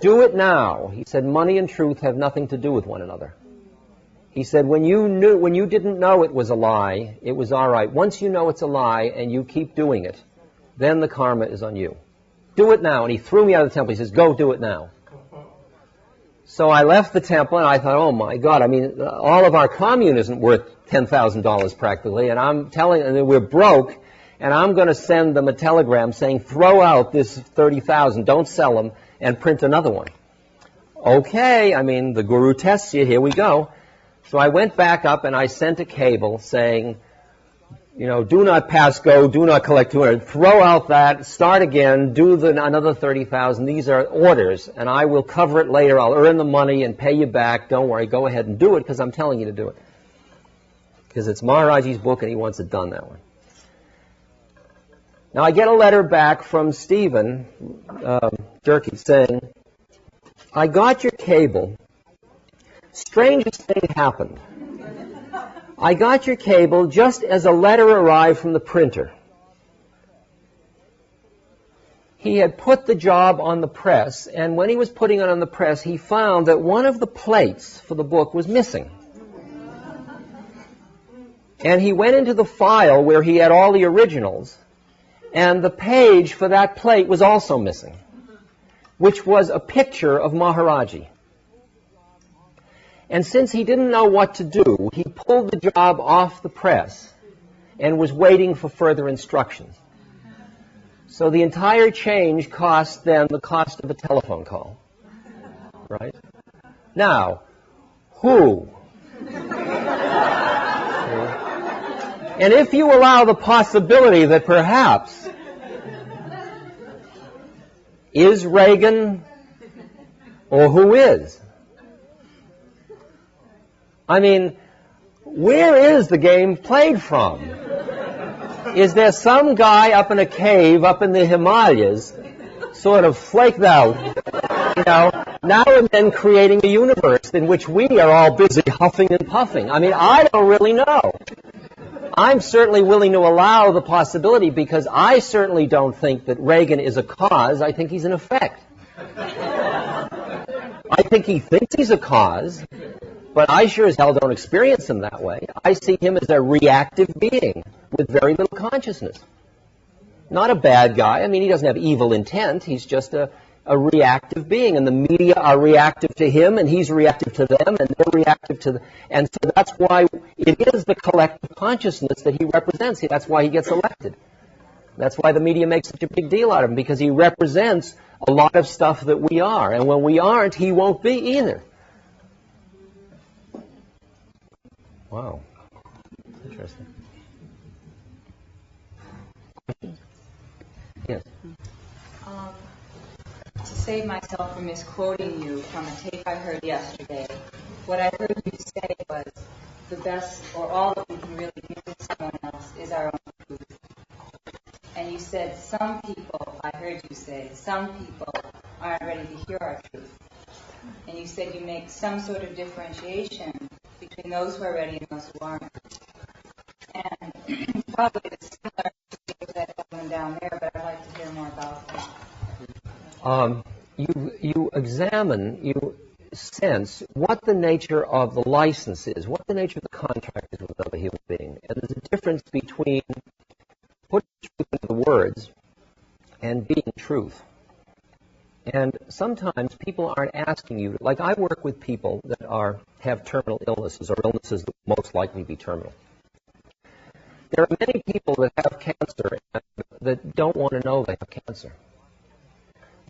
Do it now. He said, money and truth have nothing to do with one another. He said, when you didn't know it was a lie, it was all right. Once you know it's a lie and you keep doing it, then the karma is on you. Do it now. And he threw me out of the temple. He says, go do it now. So I left the temple and I thought, oh my God, I mean, all of our commune isn't worth $10,000 practically, and I'm telling, and we're broke, and I'm going to send them a telegram saying, throw out this 30,000, don't sell them, and print another one. Okay, I mean, the guru tests you, here we go. So I went back up and I sent a cable saying, you know, do not pass go, do not collect 200, throw out that, start again, do another 30,000. These are orders, and I will cover it later. I'll earn the money and pay you back. Don't worry, go ahead and do it because I'm telling you to do it. Because it's Maharaji's book and he wants it done that way. Now I get a letter back from Stephen Durkee saying, I got your cable. Strangest thing happened. I got your cable just as a letter arrived from the printer. He had put the job on the press, and when he was putting it on the press, he found that one of the plates for the book was missing. And he went into the file where he had all the originals, and the page for that plate was also missing, which was a picture of Maharaji. And since he didn't know what to do, he pulled the job off the press and was waiting for further instructions. So the entire change cost them the cost of a telephone call. Right? Now, who? And if you allow the possibility that perhaps is Reagan or who is? I mean, where is the game played from? Is there some guy up in a cave up in the Himalayas sort of flaked out, you know, now and then creating a universe in which we are all busy huffing and puffing? I mean, I don't really know. I'm certainly willing to allow the possibility because I certainly don't think that Reagan is a cause. I think he's an effect. I think he thinks he's a cause, but I sure as hell don't experience him that way. I see him as a reactive being with very little consciousness. Not a bad guy. I mean, he doesn't have evil intent. He's just a reactive being, and the media are reactive to him, and he's reactive to them, and they're reactive to and so that's why it is the collective consciousness that he represents. That's why he gets elected. That's why the media makes such a big deal out of him, because he represents a lot of stuff that we are, and when we aren't, he won't be either. Wow. Interesting. Questions? Yes. To save myself from misquoting you from a tape I heard yesterday, what I heard you say was the best or all that we can really give to someone else is our own truth. And you said some people, I heard you say, some people aren't ready to hear our truth. And you said you make some sort of differentiation between those who are ready and those who aren't. And probably it's similar to that going down there, but I'd like to hear more about that. You examine, you sense what the nature of the license is, what the nature of the contract is with another human being. And there's a difference between putting truth into the words and being truth. And sometimes people aren't asking you, like I work with people that have terminal illnesses or illnesses that will most likely be terminal. There are many people that have cancer that don't want to know they have cancer.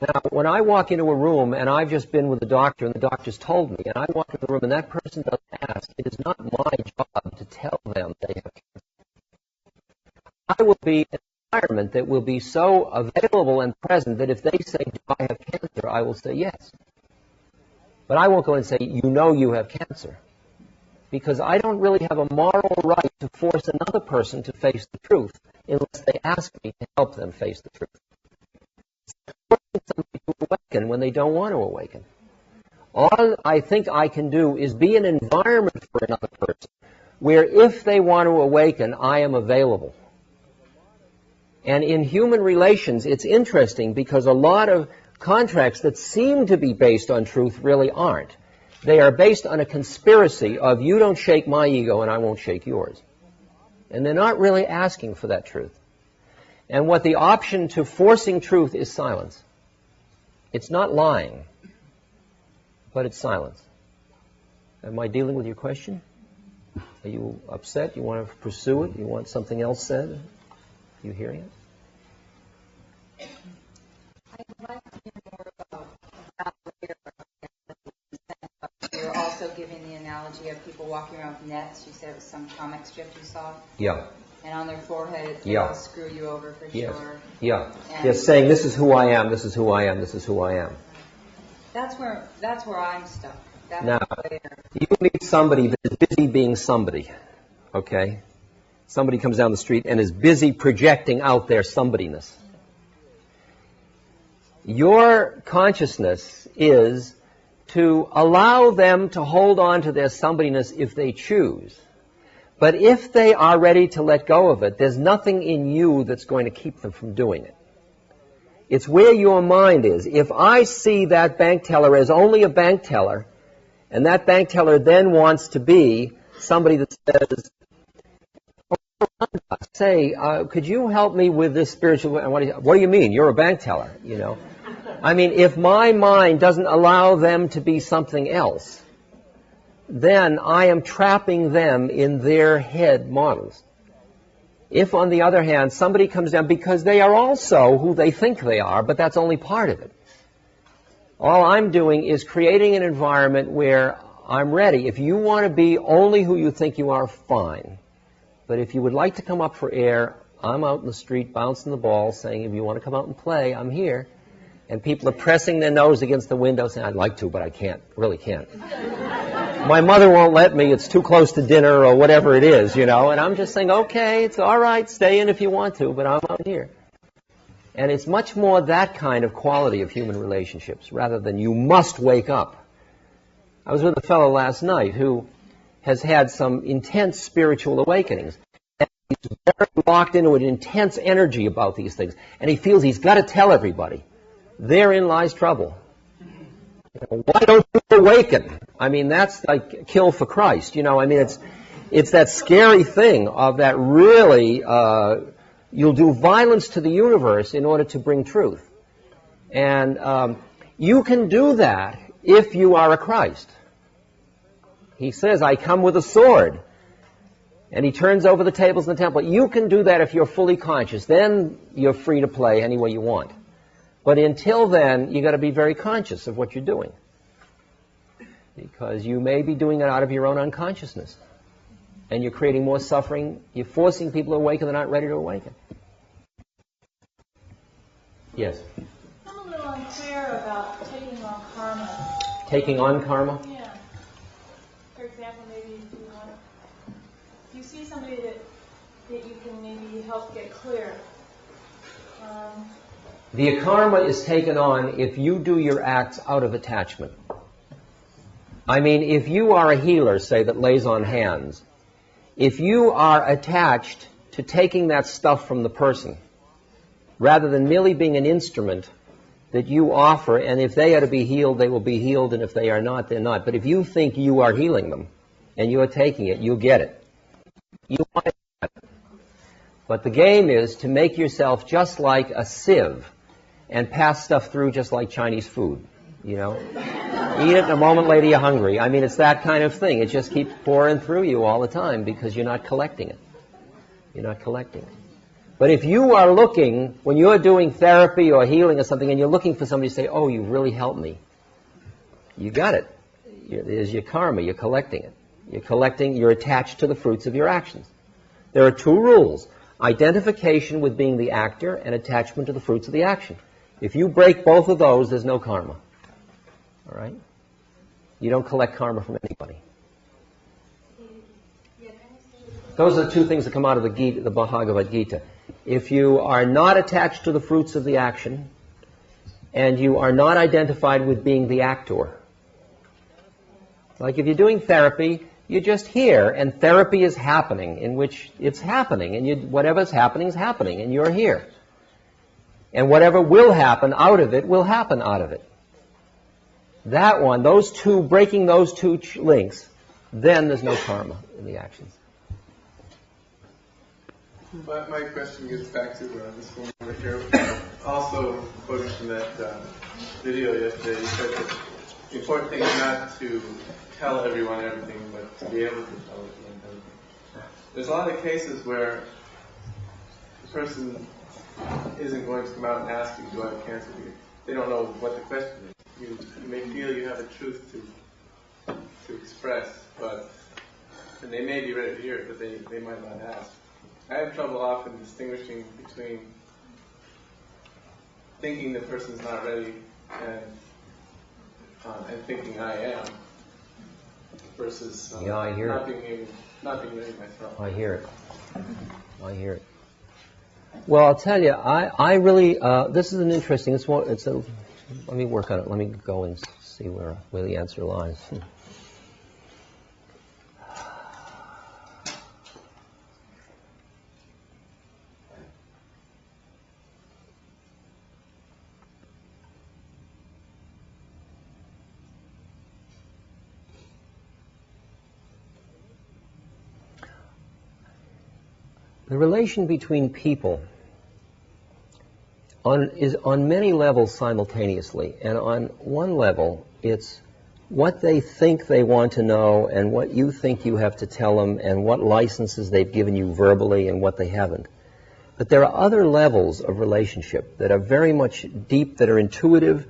Now, when I walk into a room and I've just been with the doctor and the doctor's told me, and I walk into the room and that person doesn't ask, it is not my job to tell them they have cancer. I will be in an environment that will be so available and present that if they say, do I have cancer, I will say yes. But I won't go and say, you know you have cancer. Because I don't really have a moral right to force another person to face the truth unless they ask me to help them face the truth. Somebody to awaken when they don't want to awaken. All I think I can do is be an environment for another person where if they want to awaken, I am available. And in human relations, it's interesting because a lot of contracts that seem to be based on truth really aren't. They are based on a conspiracy of you don't shake my ego and I won't shake yours. And they're not really asking for that truth. And what the option to forcing truth is silence. It's not lying, but it's silence. Am I dealing with your question? Are you upset? You want to pursue it? You want something else said? You hearing it? I'd like to hear more about that later. You're also giving the analogy of people walking around with nets. You said it was some comic strip you saw. Yeah. And on their forehead, it will screw you over for sure. Yeah. They're saying, this is who I am, this is who I am, this is who I am. That's where I'm stuck. That's now, where. you meet somebody that is busy being somebody, okay? Somebody comes down the street and is busy projecting out their somebodyness. Your consciousness is to allow them to hold on to their somebodyness if they choose. But if they are ready to let go of it, there's nothing in you that's going to keep them from doing it. It's where your mind is. If I see that bank teller as only a bank teller, and that bank teller then wants to be somebody that says, say, could you help me with this spiritual, what do you mean? You're a bank teller, you know. I mean, if my mind doesn't allow them to be something else, then I am trapping them in their head models. If, on the other hand, somebody comes down because they are also who they think they are, but that's only part of it. All I'm doing is creating an environment where I'm ready. If you want to be only who you think you are, fine. But if you would like to come up for air, I'm out in the street bouncing the ball saying, if you want to come out and play, I'm here. And people are pressing their nose against the window saying, I'd like to, but I can't, really can't. My mother won't let me, it's too close to dinner or whatever it is, you know. And I'm just saying, okay, it's all right, stay in if you want to, but I'm out here. And it's much more that kind of quality of human relationships rather than you must wake up. I was with a fellow last night who has had some intense spiritual awakenings. And he's very locked into an intense energy about these things. And he feels he's got to tell everybody. Therein lies trouble. Why don't you awaken? I mean, that's like kill for Christ. You know, I mean, it's that scary thing of that really, you'll do violence to the universe in order to bring truth. And you can do that if you are a Christ. He says, I come with a sword. And he turns over the tables in the temple. You can do that if you're fully conscious. Then you're free to play any way you want. But until then, you've got to be very conscious of what you're doing. Because you may be doing it out of your own unconsciousness. And you're creating more suffering. You're forcing people to awaken that aren't ready to awaken. Yes? I'm a little unclear about taking on karma. Taking on karma? Yeah. For example, maybe if you see somebody that you can maybe help get clear. The karma is taken on if you do your acts out of attachment. I mean, if you are a healer, say, that lays on hands, if you are attached to taking that stuff from the person, rather than merely being an instrument that you offer, and if they are to be healed, they will be healed, and if they are not, they're not. But if you think you are healing them, and you are taking it, you'll get it. You want it. But the game is to make yourself just like a sieve, and pass stuff through just like Chinese food, you know. Eat it, and a moment later you're hungry. I mean, it's that kind of thing. It just keeps pouring through you all the time because you're not collecting it. You're not collecting it. But if you are looking, when you're doing therapy or healing or something, and you're looking for somebody to say, oh, you've really helped me, you got it. There's your karma. You're collecting it. You're attached to the fruits of your actions. There are two rules. Identification with being the actor and attachment to the fruits of the action. If you break both of those, there's no karma. All right? You don't collect karma from anybody. Those are the two things that come out of the Bhagavad Gita. If you are not attached to the fruits of the action, and you are not identified with being the actor. Like if you're doing therapy, you're just here, and therapy is happening, in which it's happening, and whatever's happening is happening, and you're here. And whatever will happen out of it will happen out of it. That one, those two, breaking those two links, then there's no karma in the actions. My question gets back to this one over here. Also, quoting from that video yesterday, you said that the important thing is not to tell everyone everything, but to be able to tell everyone everything. There's a lot of cases where the person isn't going to come out and ask you, do I have cancer? They don't know what the question is. You may feel you have a truth to express, and they may be ready to hear it, but they might not ask. I have trouble often distinguishing between thinking the person's not ready and thinking I am versus I hear not being ready myself. I hear it. I hear it. Well, I'll tell you, I really, this is an interesting, let me work on it. Let me go and see where the answer lies. The relation between people is on many levels simultaneously. And on one level, it's what they think they want to know and what you think you have to tell them and what licenses they've given you verbally and what they haven't. But there are other levels of relationship that are very much deep, that are intuitive,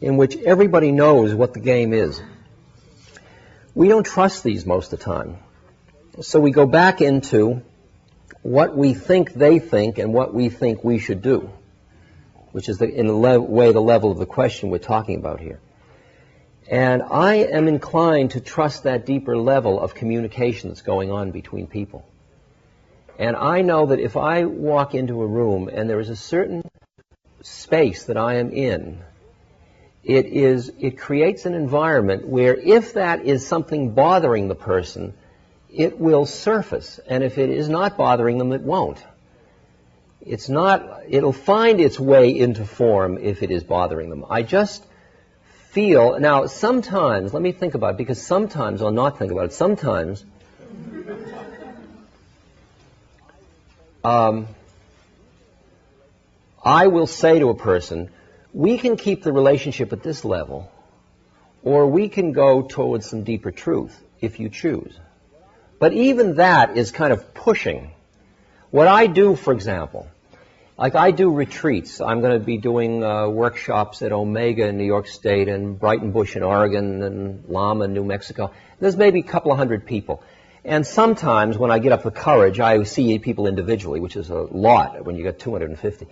in which everybody knows what the game is. We don't trust these most of the time. So we go back into what we think they think and what we think we should do, which is in a way the level of the question we're talking about here. And I am inclined to trust that deeper level of communication that's going on between people. And I know that if I walk into a room and there is a certain space that I am in, it creates an environment where if that is something bothering the person, it will surface, and if it is not bothering them, it won't. It'll find its way into form if it is bothering them. I just feel, now sometimes, let me think about it, because sometimes, I'll not think about it, sometimes I will say to a person, we can keep the relationship at this level, or we can go towards some deeper truth if you choose. But even that is kind of pushing. What I do, for example, like I do retreats. I'm going to be doing workshops at Omega in New York State and Brighton Bush in Oregon and Lama in New Mexico. There's maybe a couple of hundred people. And sometimes when I get up the courage, I see people individually, which is a lot when you get 250.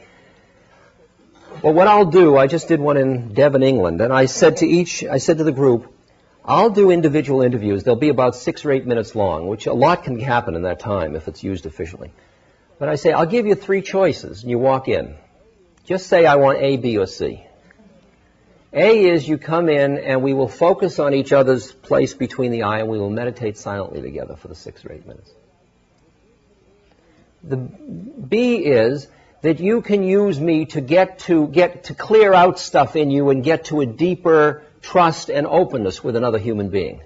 Well, what I'll do, I just did one in Devon, England, and I said to the group, I'll do individual interviews. They'll be about 6 or 8 minutes long, which a lot can happen in that time if it's used efficiently. But I say, I'll give you 3 choices, and you walk in. Just say, I want A, B, or C. A is you come in, and we will focus on each other's place between the eye, and we will meditate silently together for the 6 or 8 minutes. The B is that you can use me to get to clear out stuff in you and get to a deeper trust and openness with another human being.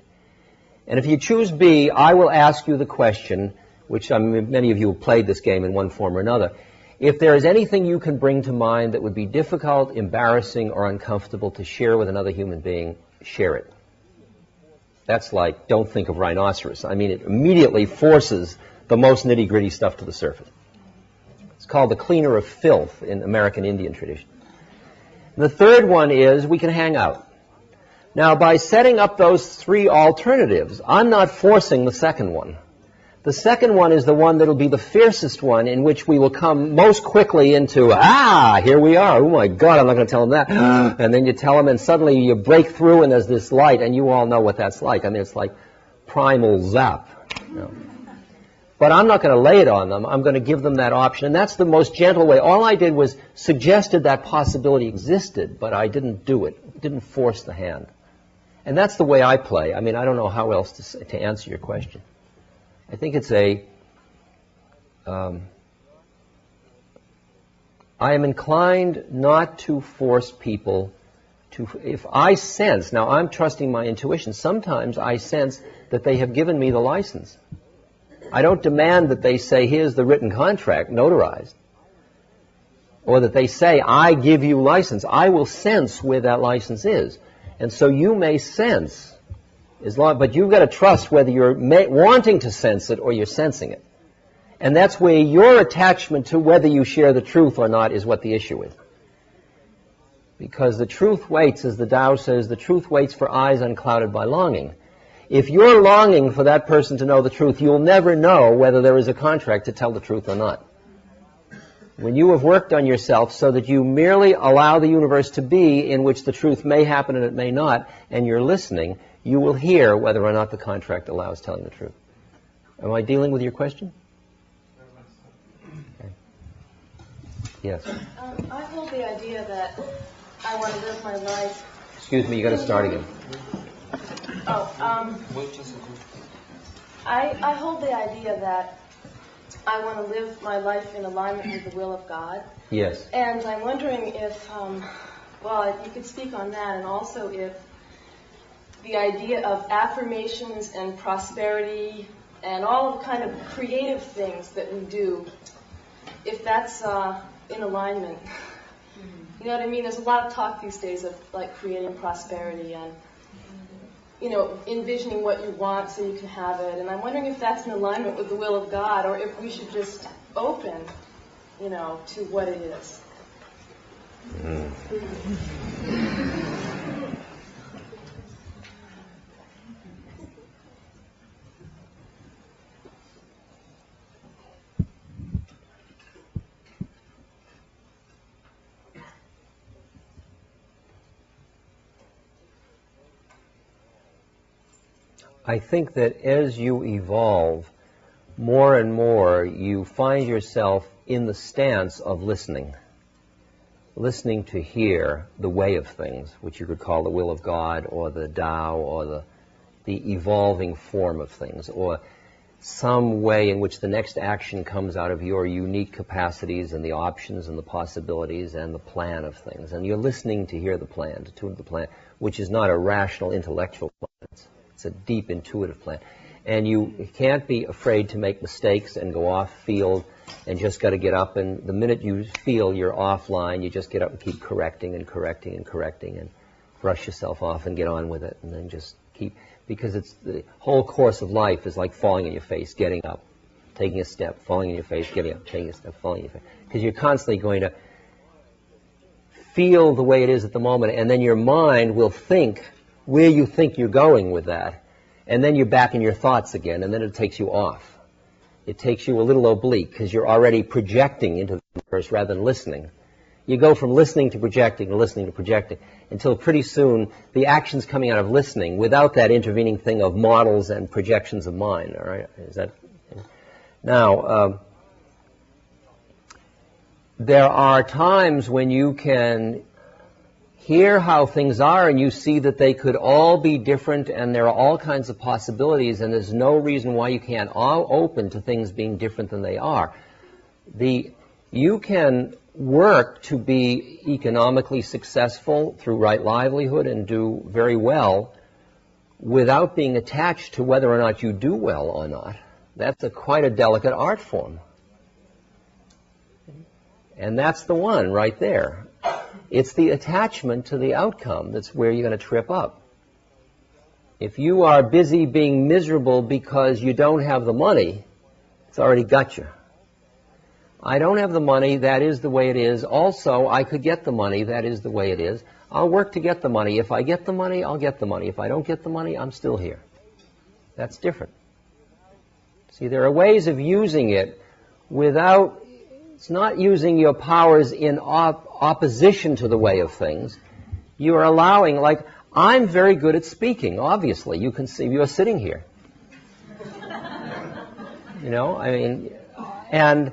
And if you choose B, I will ask you the question, which many of you have played this game in one form or another. If there is anything you can bring to mind that would be difficult, embarrassing, or uncomfortable to share with another human being, share it. That's like, don't think of rhinoceros. I mean, it immediately forces the most nitty-gritty stuff to the surface. It's called the cleaner of filth in American Indian tradition. The third one is we can hang out. Now, by setting up those 3 alternatives, I'm not forcing the second one. The second one is the one that will be the fiercest one, in which we will come most quickly into, here we are. Oh, my God, I'm not going to tell them that. And then you tell them, and suddenly you break through, and there's this light, and you all know what that's like. I mean, it's like primal zap. You know. But I'm not going to lay it on them. I'm going to give them that option. And that's the most gentle way. All I did was suggested that possibility existed, but I didn't do it. Didn't force the hand. And that's the way I play. I mean, I don't know how else to answer your question. I think it's I am inclined not to force people to, if I sense, now I'm trusting my intuition, sometimes I sense that they have given me the license. I don't demand that they say, here's the written contract, notarized. Or that they say, I give you license. I will sense where that license is. And so you may sense, but you've got to trust whether you're wanting to sense it or you're sensing it. And that's where your attachment to whether you share the truth or not is what the issue is. Because the truth waits, as the Tao says, the truth waits for eyes unclouded by longing. If you're longing for that person to know the truth, you'll never know whether there is a contract to tell the truth or not. When you have worked on yourself so that you merely allow the universe to be in which the truth may happen and it may not, and you're listening, you will hear whether or not the contract allows telling the truth. Am I dealing with your question? Okay. Yes. I hold the idea that I want to live my life. Excuse me, you got to start again. I hold the idea that I want to live my life in alignment with the will of God. Yes. And I'm wondering if, if you could speak on that, and also if the idea of affirmations and prosperity and all the kind of creative things that we do, if that's in alignment. You know what I mean? There's a lot of talk these days of like creating prosperity and, you know, envisioning what you want so you can have it. And I'm wondering if that's in alignment with the will of God, or if we should just open, you know, to what it is. I think that as you evolve, more and more you find yourself in the stance of listening. Listening to hear the way of things, which you could call the will of God or the Tao or the evolving form of things, or some way in which the next action comes out of your unique capacities and the options and the possibilities and the plan of things. And you're listening to hear the plan, to tune the plan, which is not a rational intellectual plan. It's a deep intuitive plan. And you can't be afraid to make mistakes and go off field and just got to get up, and the minute you feel you're offline, you just get up and keep correcting and correcting and correcting and brush yourself off and get on with it, and then just keep, because it's the whole course of life is like falling on your face, getting up, taking a step, falling on your face, getting up, taking a step, falling on your face. Because you're constantly going to feel the way it is at the moment, and then your mind will think where you think you're going with that, and then you're back in your thoughts again, and then it takes you off. It takes you a little oblique because you're already projecting into the universe rather than listening. You go from listening to projecting to listening to projecting until pretty soon the action's coming out of listening without that intervening thing of models and projections of mind. All right? Is that now? There are times when you can hear how things are and you see that they could all be different and there are all kinds of possibilities, and there's no reason why you can't all open to things being different than they are. You can work to be economically successful through right livelihood and do very well without being attached to whether or not you do well or not. That's quite a delicate art form. And that's the one right there. It's the attachment to the outcome that's where you're going to trip up. If you are busy being miserable because you don't have the money, it's already got you. I don't have the money, that is the way it is. Also, I could get the money, that is the way it is. I'll work to get the money. If I get the money, I'll get the money. If I don't get the money, I'm still here. That's different. See, there are ways of using it without, it's not using your powers in opposition to the way of things. You are allowing, like, I'm very good at speaking, obviously. You can see, you're sitting here. You know, I mean, and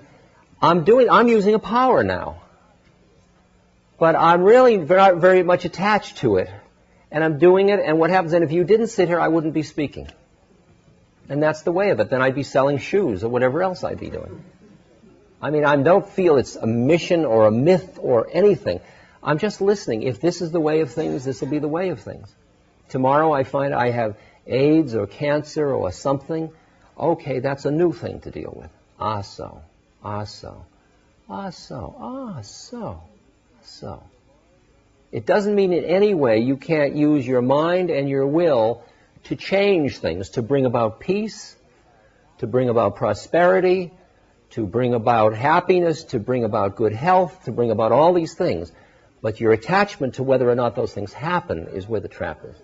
I'm using a power now. But I'm really very, very much attached to it. And I'm doing it, and what happens, and if you didn't sit here, I wouldn't be speaking. And that's the way of it. Then I'd be selling shoes or whatever else I'd be doing. I mean, I don't feel it's a mission or a myth or anything. I'm just listening. If this is the way of things, this will be the way of things. Tomorrow I find I have AIDS or cancer or something. Okay, that's a new thing to deal with. So. It doesn't mean in any way you can't use your mind and your will to change things, to bring about peace, to bring about prosperity, to bring about happiness, to bring about good health, to bring about all these things. But your attachment to whether or not those things happen is where the trap is.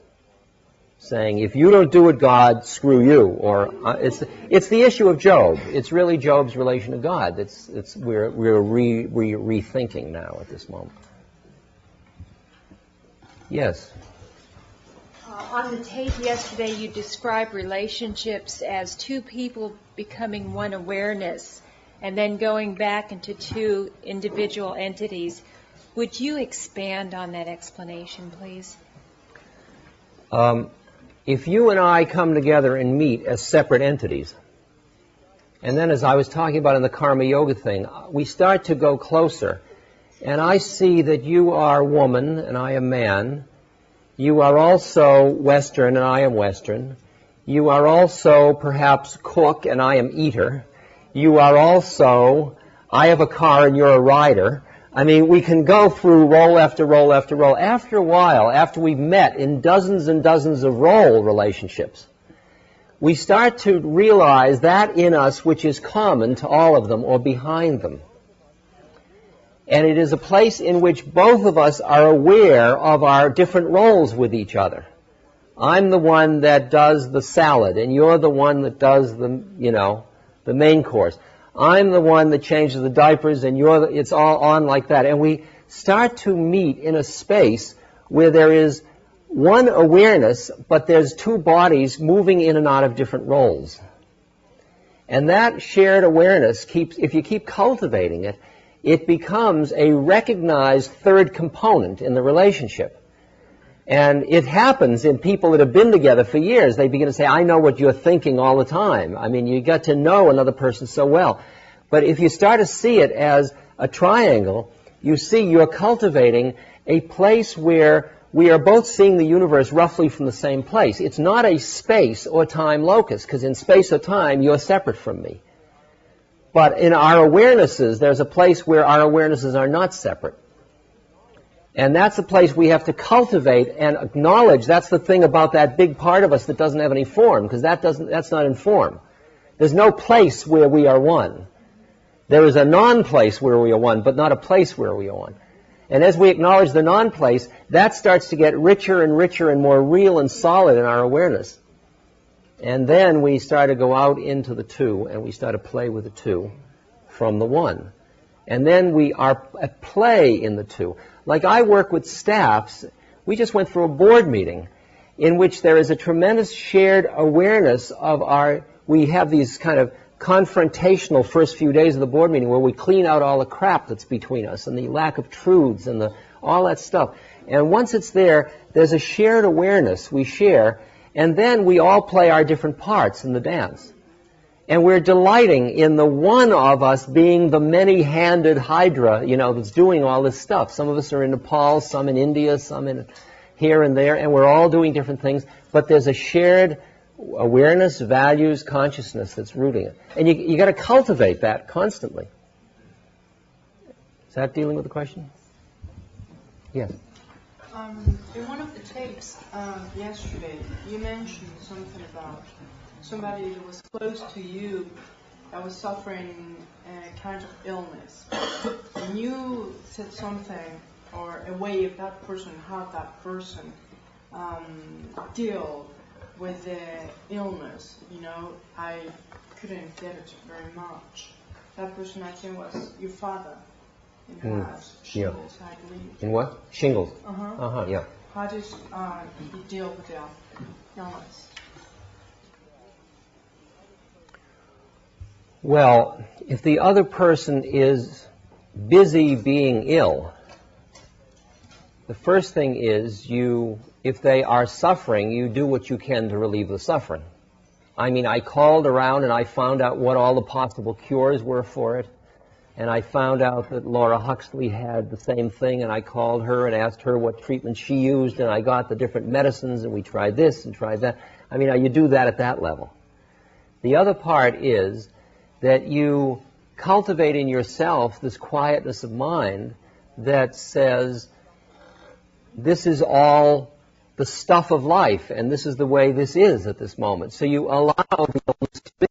Saying, if you don't do it, God, screw you. Or it's the issue of Job. It's really Job's relation to God. We're rethinking now at this moment. Yes. On the tape yesterday, you described relationships as two people becoming one awareness and then going back into two individual entities. Would you expand on that explanation, please? If you and I come together and meet as separate entities, and then as I was talking about in the karma yoga thing, we start to go closer, and I see that you are woman and I am man. You are also Western and I am Western. You are also perhaps cook and I am eater. You are also, I have a car and you're a rider. I mean, we can go through role after role after role. After a while, after we've met in dozens and dozens of role relationships, we start to realize that in us which is common to all of them or behind them. And it is a place in which both of us are aware of our different roles with each other. I'm the one that does the salad, and you're the one that does the main course. I'm the one that changes the diapers, and it's all on like that. And we start to meet in a space where there is one awareness, but there's two bodies moving in and out of different roles. And that shared awareness if you keep cultivating it, it becomes a recognized third component in the relationship. And it happens in people that have been together for years. They begin to say, I know what you're thinking all the time. I mean, you get to know another person so well. But if you start to see it as a triangle, you see you're cultivating a place where we are both seeing the universe roughly from the same place. It's not a space or time locus, because in space or time, you're separate from me. But in our awarenesses, there's a place where our awarenesses are not separate. And that's the place we have to cultivate and acknowledge. That's the thing about that big part of us that doesn't have any form, because that's not in form. There's no place where we are one. There is a non-place where we are one, but not a place where we are one. And as we acknowledge the non-place, that starts to get richer and richer and more real and solid in our awareness. And then we start to go out into the two, and we start to play with the two from the one. And then we are at play in the two. Like I work with staffs, we just went through a board meeting in which there is a tremendous shared awareness of we have these kind of confrontational first few days of the board meeting where we clean out all the crap that's between us and the lack of truths and all that stuff. And once it's there, there's a shared awareness we share, and then we all play our different parts in the dance. And we're delighting in the one of us being the many-handed hydra, that's doing all this stuff. Some of us are in Nepal, some in India, some in here and there, and we're all doing different things. But there's a shared awareness, values, consciousness that's rooting it. And you got to cultivate that constantly. Is that dealing with the question? Yes. In one of the tapes yesterday, you mentioned something about somebody that was close to you that was suffering a kind of illness. And you said something, or a way of that person, how that person deal with the illness. I couldn't get it very much. That person, I think, was your father. In shingles, I believe. In what? Shingles? Yeah. How does he deal with the illness? Well, if the other person is busy being ill, the first thing is if they are suffering, you do what you can to relieve the suffering. I mean, I called around and I found out what all the possible cures were for it. And I found out that Laura Huxley had the same thing, and I called her and asked her what treatment she used, and I got the different medicines, and we tried this and tried that. I mean, you do that at that level. The other part is that you cultivate in yourself this quietness of mind that says, this is all the stuff of life, and this is the way this is at this moment. So you allow the illness to be.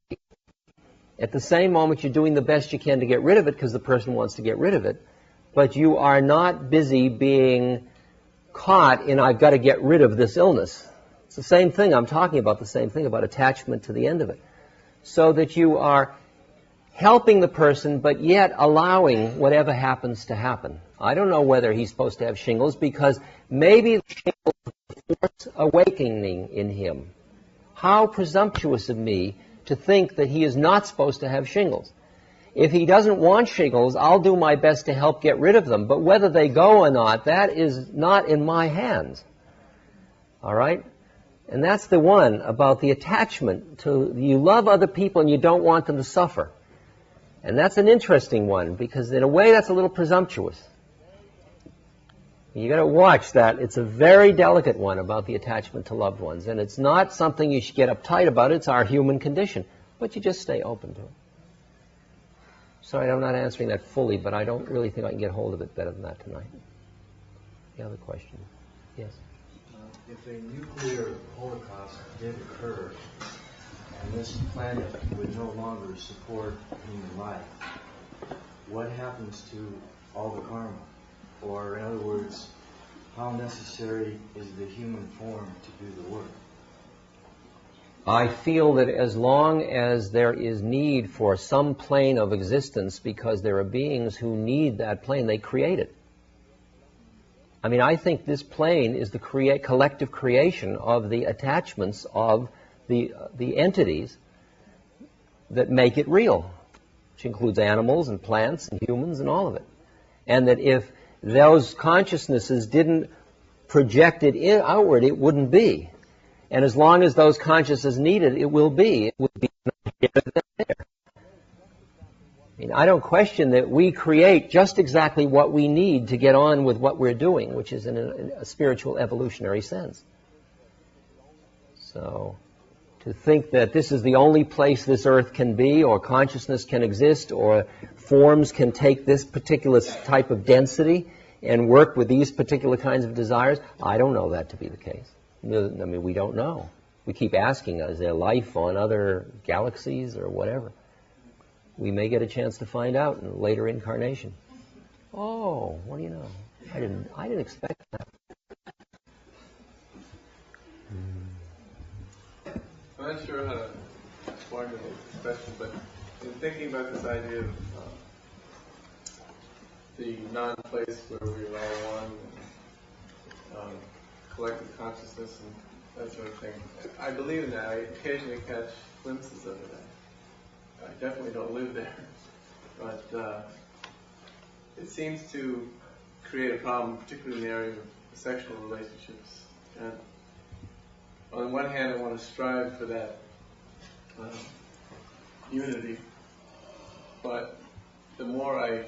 At the same moment, you're doing the best you can to get rid of it because the person wants to get rid of it, but you are not busy being caught in, I've got to get rid of this illness. It's the same thing. I'm talking about the same thing, about attachment to the end of it. So that you are helping the person, but yet allowing whatever happens to happen. I don't know whether he's supposed to have shingles, because maybe the shingles is force awakening in him. How presumptuous of me to think that he is not supposed to have shingles. If he doesn't want shingles, I'll do my best to help get rid of them. But whether they go or not, that is not in my hands. All right? And that's the one about the attachment to, you love other people and you don't want them to suffer. And that's an interesting one, because in a way that's a little presumptuous. You got to watch that. It's a very delicate one about the attachment to loved ones, and it's not something you should get uptight about. It's our human condition, but you just stay open to it. Sorry, I'm not answering that fully, but I don't really think I can get hold of it better than that tonight. The other question? Yes? If a nuclear holocaust did occur, and this planet would no longer support human life, what happens to all the karma? Or in other words, how necessary is the human form to do the work? I feel that as long as there is need for some plane of existence, because there are beings who need that plane, they create it. I mean, I think this plane is the collective creation of the attachments of the entities that make it real, which includes animals and plants and humans and all of it. And that if those consciousnesses didn't project it outward, it wouldn't be. And as long as those consciousnesses need it, it will be. It will be here and there. I mean, I don't question that we create just exactly what we need to get on with what we're doing, which is in a spiritual evolutionary sense. So, to think that this is the only place this earth can be, or consciousness can exist, or forms can take this particular type of density and work with these particular kinds of desires, I don't know that to be the case. I mean, we don't know. We keep asking, is there life on other galaxies or whatever? We may get a chance to find out in a later incarnation. Oh, what do you know? I didn't expect that. I'm not sure how to formulate this question, but in thinking about this idea of the non-place where we are all one, and, collective consciousness and that sort of thing, I believe in that. I occasionally catch glimpses of it. I definitely don't live there, but it seems to create a problem, particularly in the area of sexual relationships. And on the one hand, I want to strive for that unity, but the more I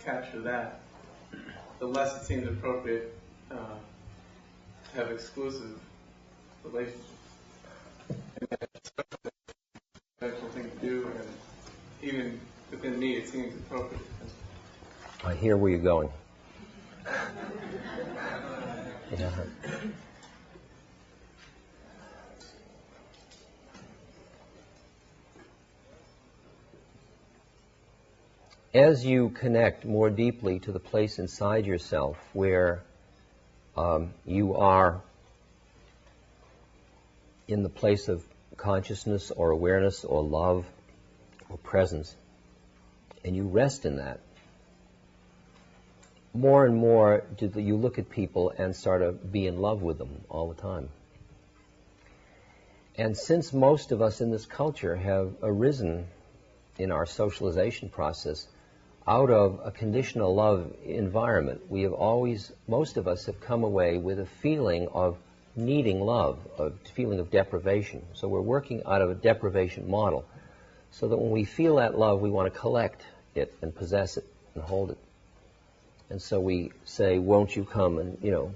capture that, the less it seems appropriate to have exclusive relationships. And that's a natural thing to do, and even within me, it seems appropriate. I hear where you're going. Yeah. As you connect more deeply to the place inside yourself where you are in the place of consciousness or awareness or love or presence, and you rest in that, more and more do you look at people and start to be in love with them all the time. And since most of us in this culture have arisen in our socialization process out of a conditional love environment, we have always, most of us have come away with a feeling of needing love, a feeling of deprivation. So we're working out of a deprivation model, so that when we feel that love, we want to collect it and possess it and hold it. And so we say, won't you come and,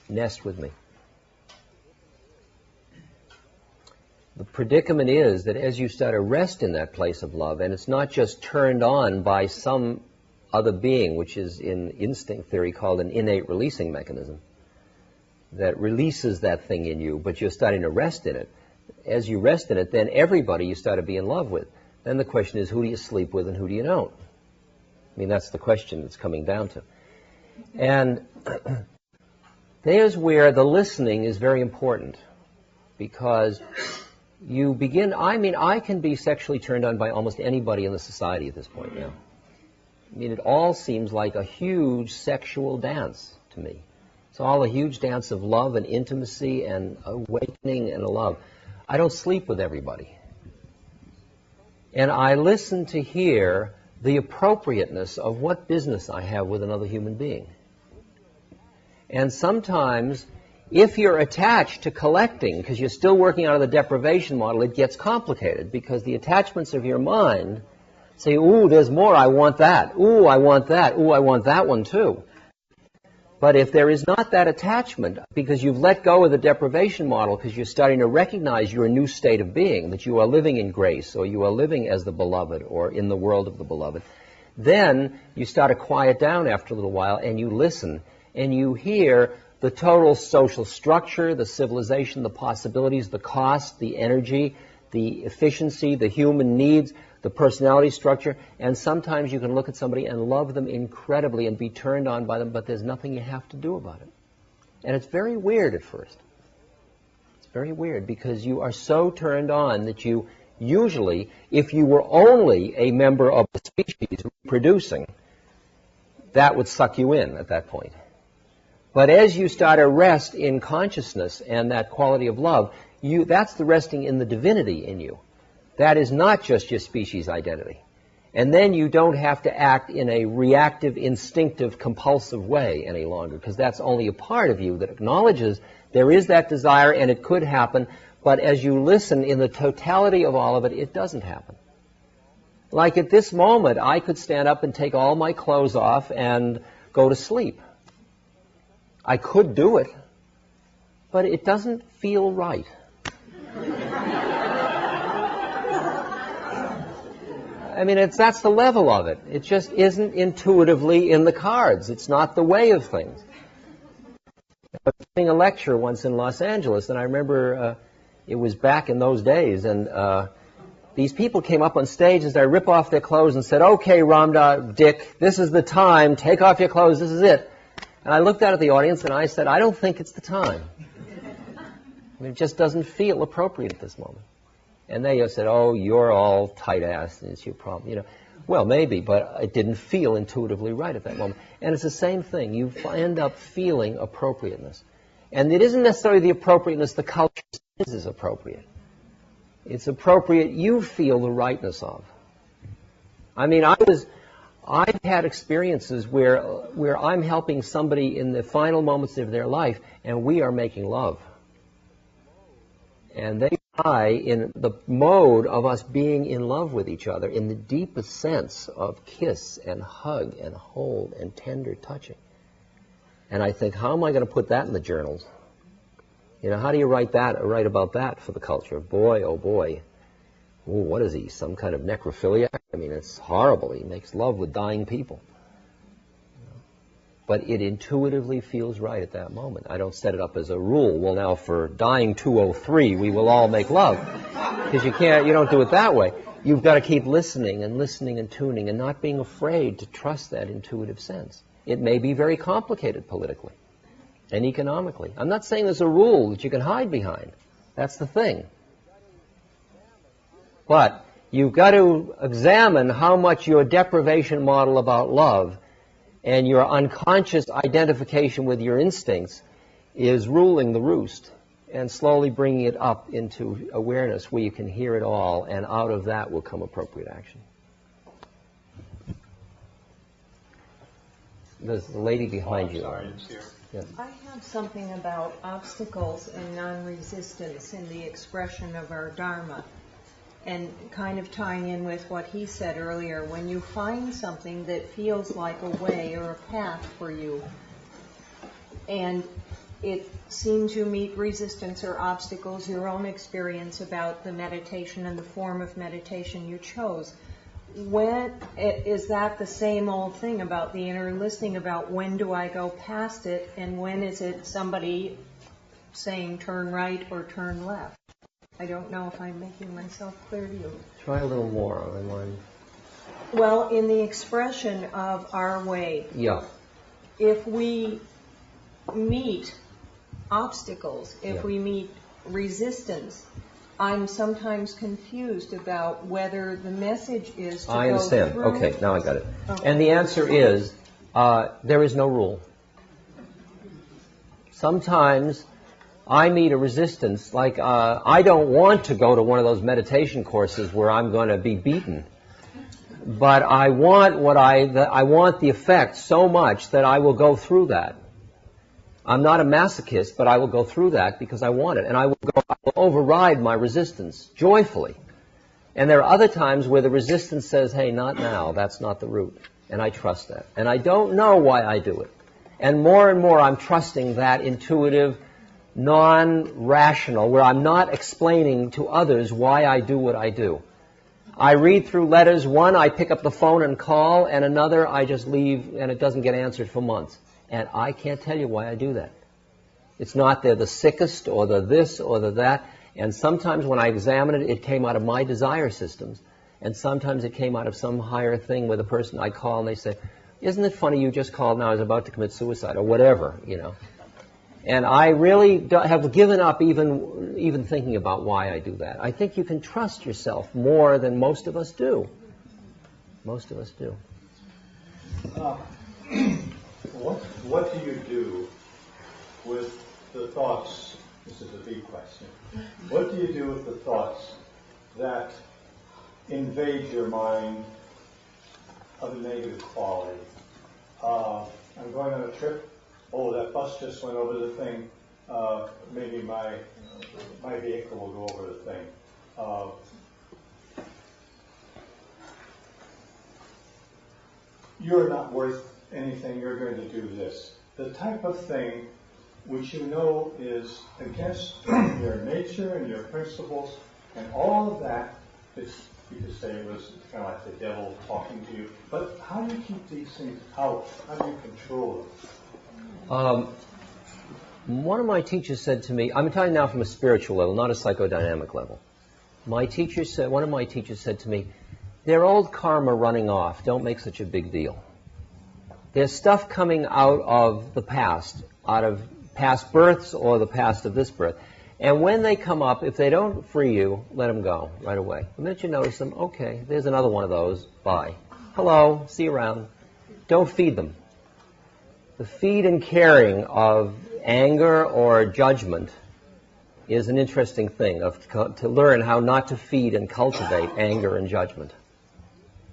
nest with me? The predicament is that as you start to rest in that place of love, and it's not just turned on by some other being, which is in instinct theory called an innate releasing mechanism, that releases that thing in you, but you're starting to rest in it. As you rest in it, then everybody you start to be in love with. Then the question is, who do you sleep with and who do you don't? I mean, that's the question it's coming down to. And there's where the listening is very important, because you begin, I can be sexually turned on by almost anybody in the society at this point now. I mean, it all seems like a huge sexual dance to me. It's all a huge dance of love and intimacy and awakening and love. I don't sleep with everybody. And I listen to hear the appropriateness of what business I have with another human being. And sometimes, if you're attached to collecting, because you're still working out of the deprivation model, it gets complicated, because the attachments of your mind say, ooh, there's more, I want that. Ooh, I want that. Ooh, I want that one too. But if there is not that attachment, because you've let go of the deprivation model, because you're starting to recognize your new state of being, that you are living in grace, or you are living as the beloved, or in the world of the beloved, then you start to quiet down after a little while, and you listen, and you hear the total social structure, the civilization, the possibilities, the cost, the energy, the efficiency, the human needs, the personality structure, and sometimes you can look at somebody and love them incredibly and be turned on by them, but there's nothing you have to do about it. And it's very weird at first. It's very weird, because you are so turned on that you usually, if you were only a member of the species reproducing, that would suck you in at that point. But as you start to rest in consciousness and that quality of love, that's the resting in the divinity in you. That is not just your species identity. And then you don't have to act in a reactive, instinctive, compulsive way any longer, because that's only a part of you that acknowledges there is that desire and it could happen, but as you listen in the totality of all of it, it doesn't happen. Like at this moment, I could stand up and take all my clothes off and go to sleep. I could do it, but it doesn't feel right. I mean, that's the level of it. It just isn't intuitively in the cards. It's not the way of things. I was giving a lecture once in Los Angeles, and I remember it was back in those days, and these people came up on stage as I rip off their clothes and said, okay, Ramda, Dick, this is the time. Take off your clothes. This is it. And I looked out at the audience, and I said, I don't think it's the time. I mean, it just doesn't feel appropriate at this moment. And they said, oh, you're all tight-assed, and it's your problem. Well, maybe, but it didn't feel intuitively right at that moment. And it's the same thing. You end up feeling appropriateness. And it isn't necessarily the appropriateness the culture says is appropriate. It's appropriate you feel the rightness of. I mean, I've had experiences where I'm helping somebody in the final moments of their life, and we are making love. And they die in the mode of us being in love with each other in the deepest sense of kiss and hug and hold and tender touching. And I think, how am I going to put that in the journals? How do you write about that for the culture? Boy, oh boy. Ooh, what is he, some kind of necrophiliac? I mean, it's horrible. He makes love with dying people. But it intuitively feels right at that moment. I don't set it up as a rule. Well, now for dying 203, we will all make love. Because you don't do it that way. You've got to keep listening and tuning and not being afraid to trust that intuitive sense. It may be very complicated politically and economically. I'm not saying there's a rule that you can hide behind. That's the thing. But you've got to examine how much your deprivation model about love and your unconscious identification with your instincts is ruling the roost, and slowly bringing it up into awareness where you can hear it all, and out of that will come appropriate action. There's the lady behind you. Yeah. I have something about obstacles and non-resistance in the expression of our Dharma. and kind of tying in with what he said earlier, when you find something that feels like a way or a path for you, and it seems you meet resistance or obstacles, your own experience about the meditation and the form of meditation you chose, when is that the same old thing about the inner listening, about when do I go past it, and when is it somebody saying turn right or turn left? I don't know if I'm making myself clear to you. Try a little more on the line. Well, in the expression of our way, Yeah. if we meet obstacles, if we meet resistance, I'm sometimes confused about whether the message is to I understand. go through. Okay, now I got it. Okay. And the answer is, there is no rule. Sometimes I meet a resistance, like I don't want to go to one of those meditation courses where I'm going to be beaten. But I want I want the effect so much that I will go through that. I'm not a masochist, but I will go through that because I want it. And I will override my resistance joyfully. And there are other times where the resistance says, hey, not now, that's not the route. And I trust that. And I don't know why I do it. And more I'm trusting that intuitive, non-rational, where I'm not explaining to others why I do what I do. I read through letters. One, I pick up the phone and call, and another, I just leave, and it doesn't get answered for months. And I can't tell you why I do that. It's not they're the sickest or the this or the that. And sometimes when I examine it, it came out of my desire systems. And sometimes it came out of some higher thing where the person I call and they say, isn't it funny you just called now I was about to commit suicide or whatever, you know. And I really have given up even thinking about why I do that. I think you can trust yourself more than most of us do. Most of us do. What do you do with the thoughts? This is a big question. What do you do with the thoughts that invade your mind of a negative quality? I'm going on a trip. Oh, that bus just went over the thing. Maybe my vehicle will go over the thing. You're not worth anything. You're going to do this. The type of thing which you know is against your nature and your principles, and all of that. You could say it was kind of like the devil talking to you. But how do you keep these things out? How do you control them? One of my teachers said to me, I'm talking now from a spiritual level, not a psychodynamic level. One of my teachers said to me, they're old karma running off. Don't make such a big deal. There's stuff coming out of the past, out of past births or the past of this birth. And when they come up, if they don't free you, let them go right away. The minute you notice them, okay, there's another one of those. Bye. Hello, see you around. Don't feed them. The feed and caring of anger or judgment is an interesting thing, to learn how not to feed and cultivate anger and judgment.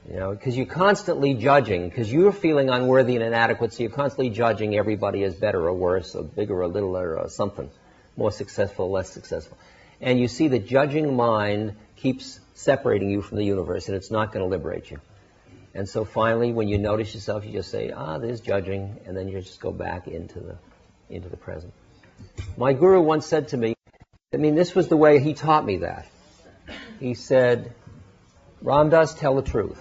You know, because you're constantly judging, because you're feeling unworthy and inadequate, so you're constantly judging everybody as better or worse, or bigger or littler or something, more successful, less successful. And you see the judging mind keeps separating you from the universe, and it's not going to liberate you. And so finally, when you notice yourself, you just say, there's judging, and then you just go back into the present. My guru once said to me, this was the way he taught me that. He said, Ramdas, tell the truth.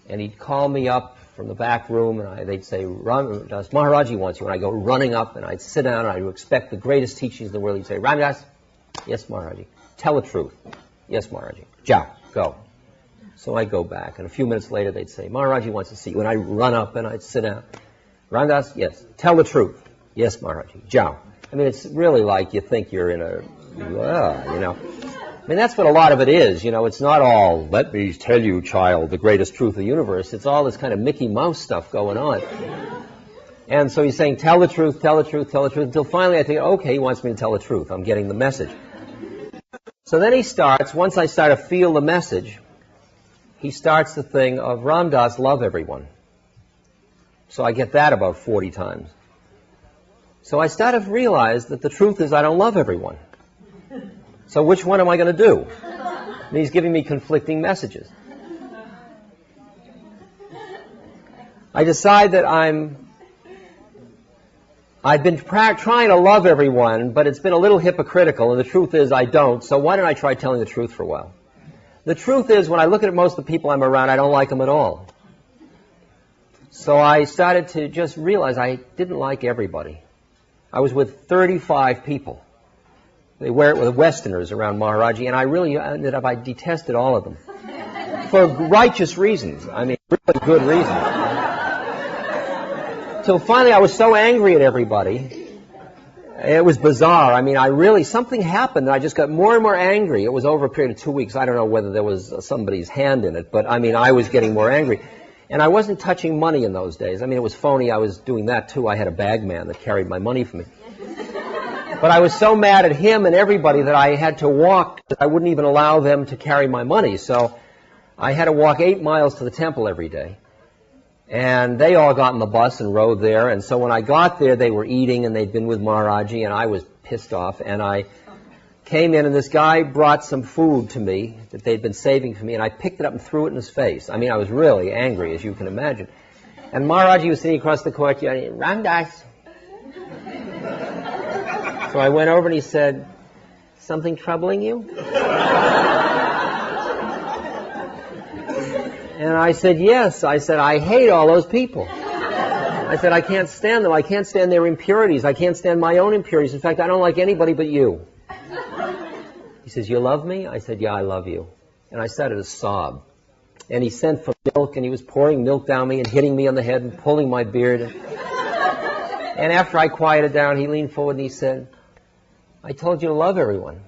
And he'd call me up from the back room, and they'd say, Ramdas, Maharaji wants you. And I'd go running up, and I'd sit down, and I'd expect the greatest teachings in the world. He'd say, Ramdas, yes, Maharaji. Tell the truth. Yes, Maharaji. Jao, go. So I'd go back, and a few minutes later, they'd say, Maharaji wants to see you. And I'd run up, and I'd sit down. Ramdas, yes. Tell the truth. Yes, Maharaji. Jao. It's really like you think you're in that's what a lot of it is. It's not all, let me tell you, child, the greatest truth of the universe. It's all this kind of Mickey Mouse stuff going on. And so he's saying, tell the truth, tell the truth, tell the truth, until finally I think, okay, he wants me to tell the truth. I'm getting the message. So then he starts, once I start to feel the message, he starts the thing of Ramdas, love everyone. So I get that about 40 times. So I start to realize that the truth is I don't love everyone. So which one am I going to do? And he's giving me conflicting messages. I decide that I've been trying to love everyone, but it's been a little hypocritical, and the truth is I don't, so why don't I try telling the truth for a while? The truth is, when I look at most of the people I'm around, I don't like them at all. So I started to just realize I didn't like everybody. I was with 35 people. They were Westerners around Maharaji, and I really ended up, I detested all of them. For righteous reasons. I mean, really good reasons. Till finally I was so angry at everybody. It was bizarre. I mean, something happened, and I just got more and more angry. It was over a period of 2 weeks. I don't know whether there was somebody's hand in it, but I mean, I was getting more angry. And I wasn't touching money in those days. I mean, it was phony. I was doing that too. I had a bag man that carried my money for me. But I was so mad at him and everybody that I had to walk. I wouldn't even allow them to carry my money. So I had to walk 8 miles to the temple every day. And they all got in the bus and rode there. And so when I got there, they were eating, and they'd been with Maharaji, and I was pissed off. And I came in, and this guy brought some food to me that they'd been saving for me, and I picked it up and threw it in his face. I mean, I was really angry, as you can imagine. And Maharaji was sitting across the courtyard, and Ramdas. So I went over and he said, "Something troubling you?" And I said, "Yes." I said, "I hate all those people." I said, "I can't stand them. I can't stand their impurities. I can't stand my own impurities. In fact, I don't like anybody but you." He says, "You love me?" I said, "Yeah, I love you." And I started to sob. And he sent for milk, and he was pouring milk down me and hitting me on the head and pulling my beard. And after I quieted down, he leaned forward and he said, "I told you to love everyone."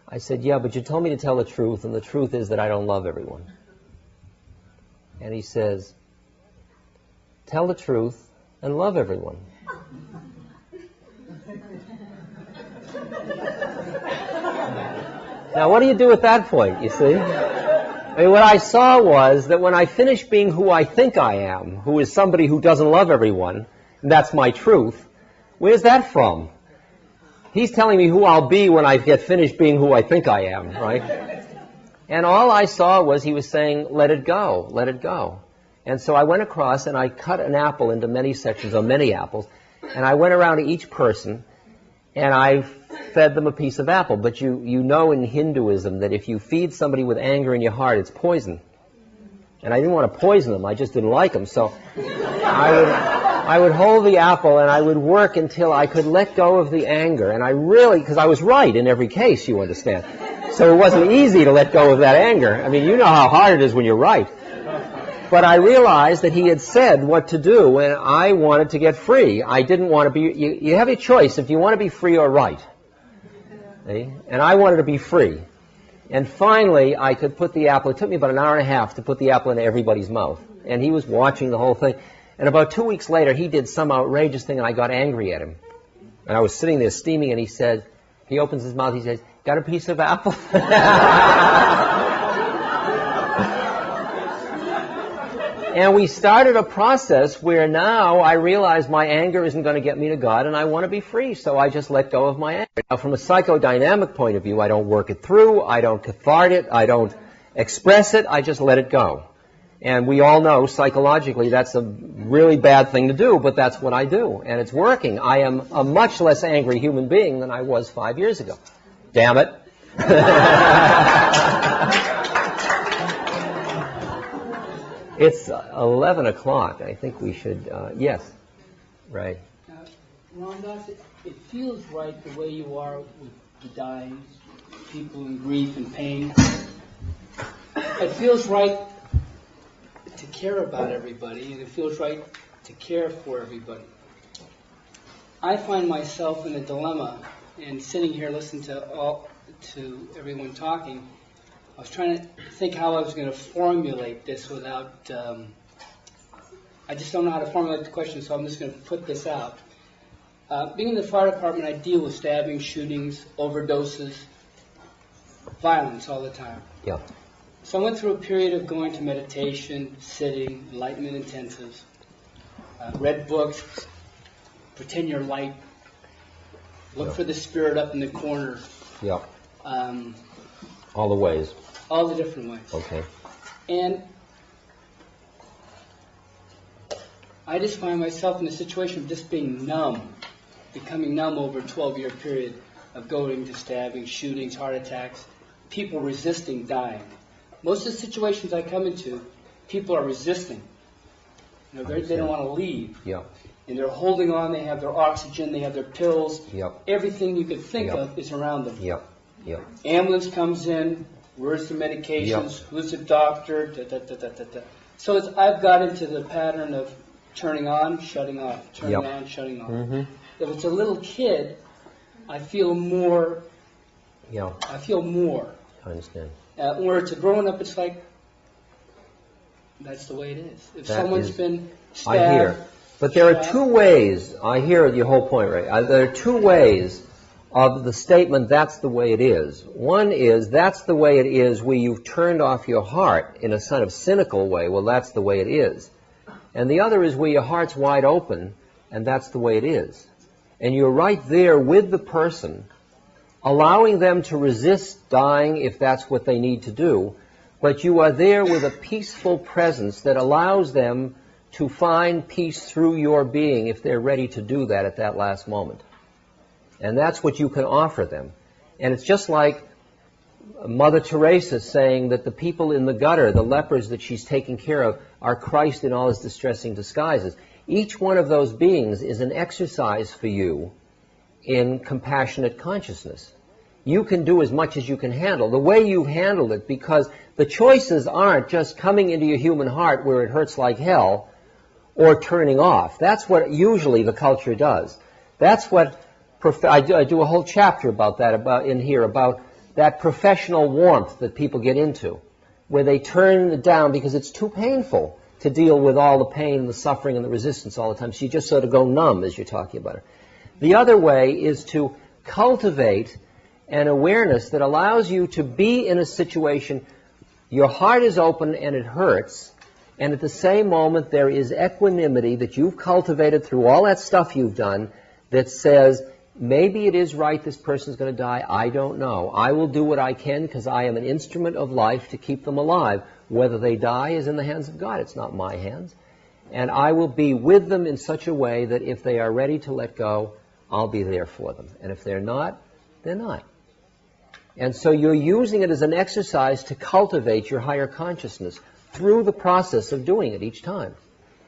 I said, "Yeah, but you told me to tell the truth, and the truth is that I don't love everyone." And he says, "Tell the truth and love everyone." Now, what do you do at that point, you see? I mean, what I saw was that when I finish being who I think I am, who is somebody who doesn't love everyone, and that's my truth, where's that from? He's telling me who I'll be when I get finished being who I think I am, right? And all I saw was he was saying, "Let it go, let it go." And so I went across and I cut an apple into many sections, or many apples, and I went around to each person and I fed them a piece of apple. But you know in Hinduism that if you feed somebody with anger in your heart, it's poison. And I didn't want to poison them, I just didn't like them. So I would hold the apple and I would work until I could let go of the anger. And I really, because I was right in every case, you understand. So it wasn't easy to let go of that anger. I mean, you know how hard it is when you're right. But I realized that he had said what to do, and I wanted to get free. I didn't want to be, you have a choice if you want to be free or right. See? And I wanted to be free. And finally, I could put the apple, it took me about an hour and a half to put the apple into everybody's mouth. And he was watching the whole thing. And about 2 weeks later, he did some outrageous thing, and I got angry at him. And I was sitting there steaming, and he said, he opens his mouth, he says, "Got a piece of apple?" And we started a process where now I realize my anger isn't going to get me to God, and I want to be free, so I just let go of my anger. Now, from a psychodynamic point of view, I don't work it through, I don't cathart it, I don't express it, I just let it go. And we all know psychologically that's a really bad thing to do, but that's what I do, and it's working. I am a much less angry human being than I was 5 years ago. Damn it. It's 11 o'clock. I think we should, yes, Ray. Ramdas, it feels right the way you are with the dying, people in grief and pain. It feels right to care about everybody, and it feels right to care for everybody. I find myself in a dilemma, and sitting here listening to everyone talking, I was trying to think how I was going to formulate this without, I just don't know how to formulate the question, so I'm just going to put this out. Being in the fire department, I deal with stabbings, shootings, overdoses, violence all the time. Yeah. So I went through a period of going to meditation, sitting, enlightenment intensives, read books, pretend you're light, look for the spirit up in the corner. Yeah. All the ways. All the different ways. Okay. And I just find myself in a situation of just being numb, becoming numb over a 12-year period of going to stabbings, shootings, heart attacks, people resisting dying. Most of the situations I come into, people are resisting. You know, they don't want to leave. Yeah. And they're holding on, they have their oxygen, they have their pills. Yep. Everything you could think Yep. of is around them. Yep. Yep. Ambulance comes in, where's the medications, Yep. who's the doctor, da, da, da, da, da, da. So I've got into the pattern of turning on, shutting off, turning Yep. on, shutting off. Mm-hmm. If it's a little kid, I feel more. Yeah. I feel more. I understand. Where it's a grown up, it's like, that's the way it is. If That someone's is- been stabbed. I hear. But there are shot, two ways. I hear your whole point, Ray. There are two ways of the statement, that's the way it is. One is, that's the way it is, where you've turned off your heart in a sort of cynical way. Well, that's the way it is. And the other is where your heart's wide open, and that's the way it is. And you're right there with the person, allowing them to resist dying if that's what they need to do, but you are there with a peaceful presence that allows them to find peace through your being if they're ready to do that at that last moment. And that's what you can offer them. And it's just like Mother Teresa saying that the people in the gutter, the lepers that she's taking care of, are Christ in all his distressing disguises. Each one of those beings is an exercise for you in compassionate consciousness. You can do as much as you can handle. The way you handle it, because the choices aren't just coming into your human heart where it hurts like hell or turning off. That's what usually the culture does. That's what I do a whole chapter about that in here, about that professional warmth that people get into, where they turn it down because it's too painful to deal with all the pain and the suffering and the resistance all the time. So you just sort of go numb as you're talking about it. The other way is to cultivate an awareness that allows you to be in a situation, your heart is open and it hurts, and at the same moment there is equanimity that you've cultivated through all that stuff you've done that says, maybe it is right this person's going to die, I don't know. I will do what I can because I am an instrument of life to keep them alive. Whether they die is in the hands of God. It's not my hands. And I will be with them in such a way that if they are ready to let go, I'll be there for them. And if they're not, they're not. And so you're using it as an exercise to cultivate your higher consciousness through the process of doing it each time.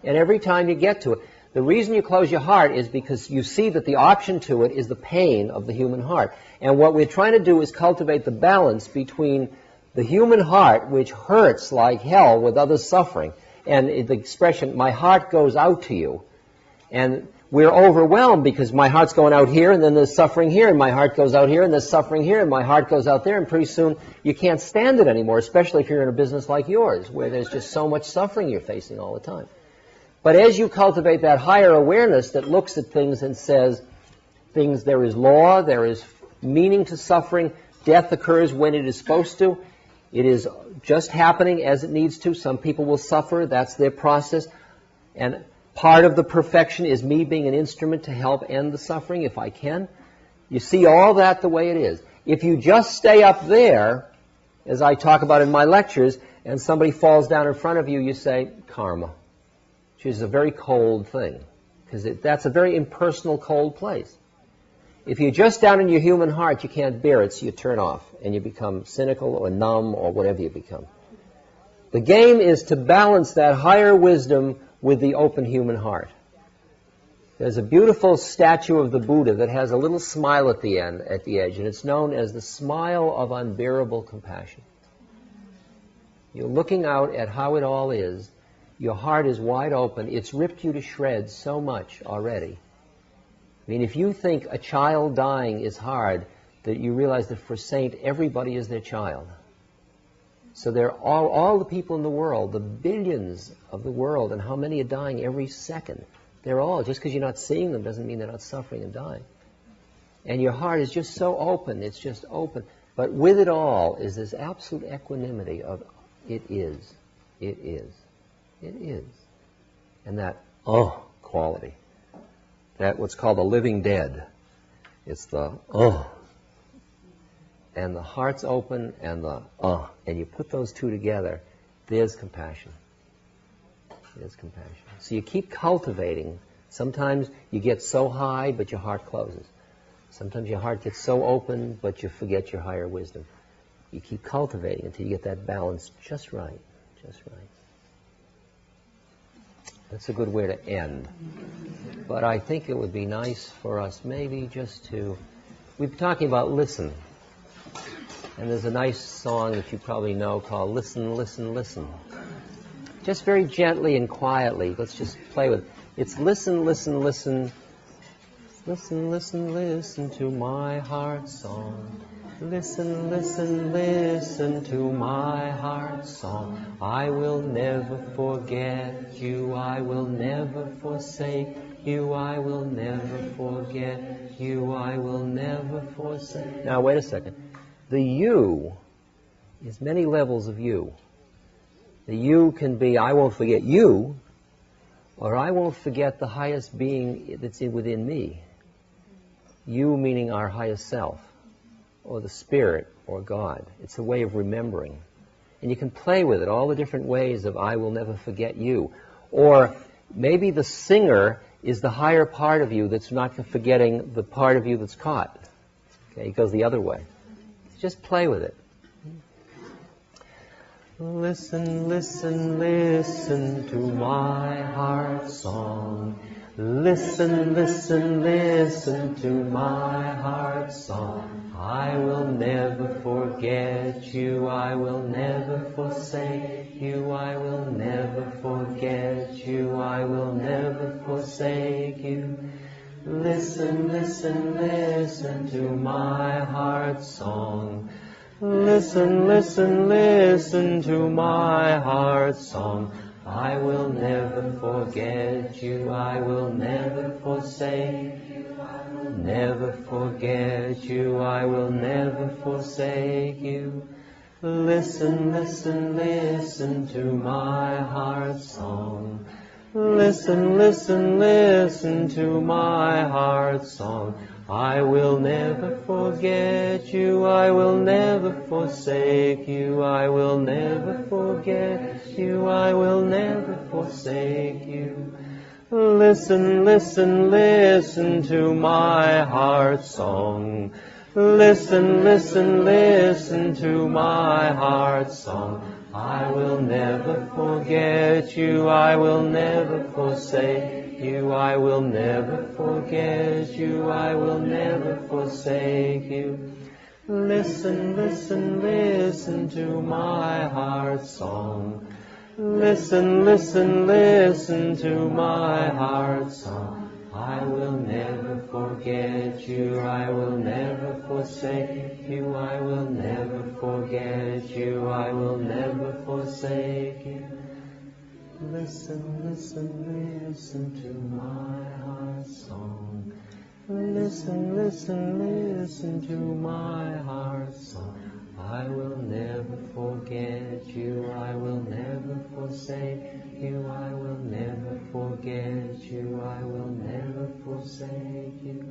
And every time you get to it, the reason you close your heart is because you see that the option to it is the pain of the human heart. And what we're trying to do is cultivate the balance between the human heart, which hurts like hell with other suffering, and the expression, my heart goes out to you. And we're overwhelmed because my heart's going out here, and then there's suffering here, and my heart goes out here, and there's suffering here, and my heart goes out there, and pretty soon you can't stand it anymore, especially if you're in a business like yours, where there's just so much suffering you're facing all the time. But as you cultivate that higher awareness that looks at things and says, things, there is law, there is meaning to suffering, death occurs when it is supposed to, it is just happening as it needs to. Some people will suffer, that's their process. And part of the perfection is me being an instrument to help end the suffering if I can. You see all that the way it is. If you just stay up there, as I talk about in my lectures, and somebody falls down in front of you, you say, karma. Which is a very cold thing, because that's a very impersonal, cold place. If you're just down in your human heart, you can't bear it, so you turn off, and you become cynical or numb or whatever you become. The game is to balance that higher wisdom with the open human heart. There's a beautiful statue of the Buddha that has a little smile at the end, at the edge, and it's known as the smile of unbearable compassion. You're looking out at how it all is. Your heart is wide open. It's ripped you to shreds so much already. I mean, if you think a child dying is hard, that you realize that for Saint, everybody is their child. So they're all the people in the world, the billions of the world, and how many are dying every second. They're all, just because you're not seeing them doesn't mean they're not suffering and dying. And your heart is just so open, it's just open. But with it all is this absolute equanimity of, it is, it is. It is. And that, quality. That what's called the living dead. It's the, and the heart's open, and and you put those two together, there's compassion. There's compassion. So you keep cultivating. Sometimes you get so high, but your heart closes. Sometimes your heart gets so open, but you forget your higher wisdom. You keep cultivating until you get that balance just right. Just right. That's a good way to end. But I think it would be nice for us maybe just to... We've been talking about listen. And there's a nice song that you probably know called Listen, Listen, Listen. Just very gently and quietly. Let's just play with it. It's listen, listen, listen. Listen, listen, listen to my heart's song. Listen, listen, listen to my heart's song. I will never forget you. I will never forsake you. I will never forget you. I will never forsake. Now, wait a second. The you is many levels of you. The you can be, I won't forget you, or I won't forget the highest being that's within me. You meaning our highest self, or the Spirit, or God. It's a way of remembering. And you can play with it, all the different ways of I will never forget you. Or maybe the singer is the higher part of you that's not forgetting the part of you that's caught. Okay, it goes the other way. Just play with it. Listen, listen, listen to my heart's song. Listen, listen, listen to my heart's song. I will never forget you. I will never forsake you. I will never forget you. I will never forsake you. Listen, listen, listen to my heart's song. Listen, listen, listen to my heart's song. I will never forget you. I will never forsake you. I will never forget you. I will never forsake you. Listen, listen, listen to my heart's song. Listen, listen, listen to my heart's song. I will never forget you. I will never forsake you. I will never forget you. I will never forsake you. Listen, listen, listen to my heart's song. Listen, listen, listen to my heart's song. I will never forget you. I will never forsake you. I will never forget you. I will never forsake you. Listen, listen, listen to my heart's song. Listen, listen, listen to my heart's song. I will never forget you. I will never forsake you. I will never forget you. I will never forsake you. Listen, listen, listen to my heart's song. Listen, listen, listen to my heart's song. I will never forget you. I will never forsake you. I will never forget you. I will never forsake you.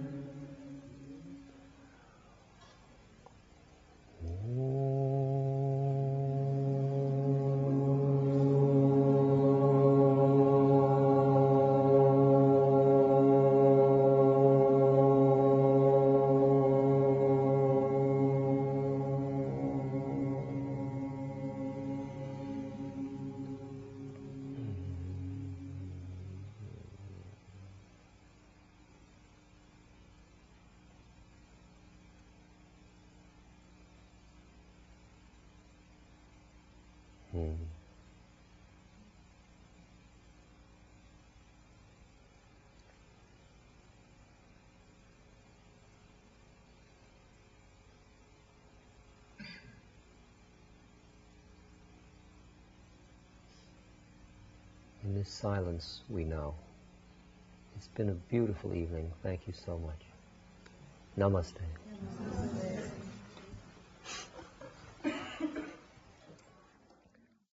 In this silence, we know. It's been a beautiful evening. Thank you so much. Namaste. Namaste.